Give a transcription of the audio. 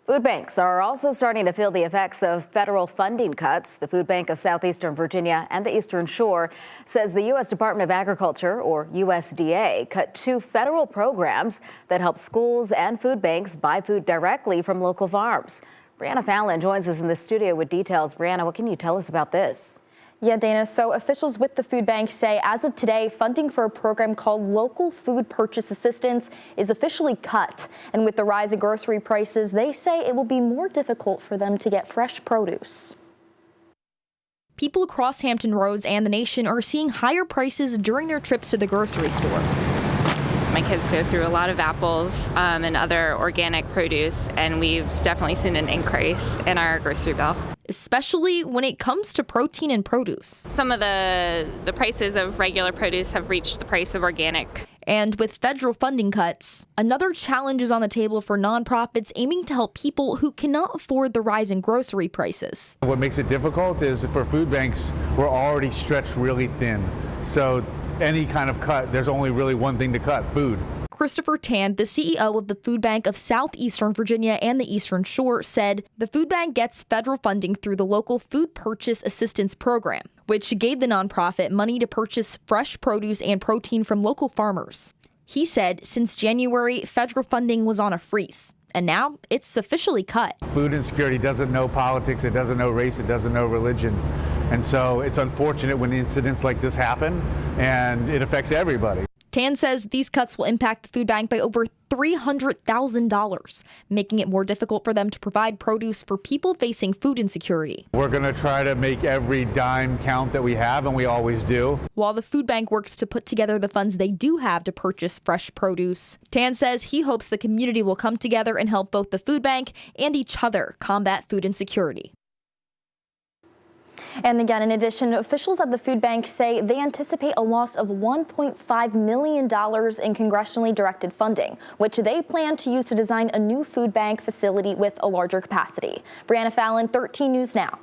Food banks are also starting to feel the effects of federal funding cuts. The Food Bank of Southeastern Virginia and the Eastern Shore says the U.S. Department of Agriculture, or USDA, cut 2 federal programs that help schools and food banks buy food directly from local farms. Brianna Fallon joins us in the studio with details. Brianna, what can you tell us about this? Yeah, Dana, so officials with the food bank say as of today, funding for a program called Local Food Purchase Assistance is officially cut. And with the rise in grocery prices, they say it will be more difficult for them to get fresh produce. People across Hampton Roads and the nation are seeing higher prices during their trips to the grocery store. My kids go through a lot of apples and other organic produce, and we've definitely seen an increase in our grocery bill. Especially when it comes to protein and produce. Some of the prices of regular produce have reached the price of organic. And with federal funding cuts, another challenge is on the table for nonprofits aiming to help people who cannot afford the rise in grocery prices. What makes it difficult is for food banks, we're already stretched really thin. So any kind of cut, there's only really one thing to cut: food. Christopher Tand, the CEO of the Food Bank of Southeastern Virginia and the Eastern Shore, said the food bank gets federal funding through the Local Food Purchase Assistance Program, which gave the nonprofit money to purchase fresh produce and protein from local farmers. He said since January, federal funding was on a freeze, and now it's officially cut. Food insecurity doesn't know politics, it doesn't know race, it doesn't know religion. And so it's unfortunate when incidents like this happen, and it affects everybody. Tan says these cuts will impact the food bank by over $300,000, making it more difficult for them to provide produce for people facing food insecurity. We're going to try to make every dime count that we have, and we always do. While the food bank works to put together the funds they do have to purchase fresh produce, Tan says he hopes the community will come together and help both the food bank and each other combat food insecurity. And again, in addition, officials at the food bank say they anticipate a loss of $1.5 million in congressionally directed funding, which they plan to use to design a new food bank facility with a larger capacity. Brianna Fallon, 13 News Now.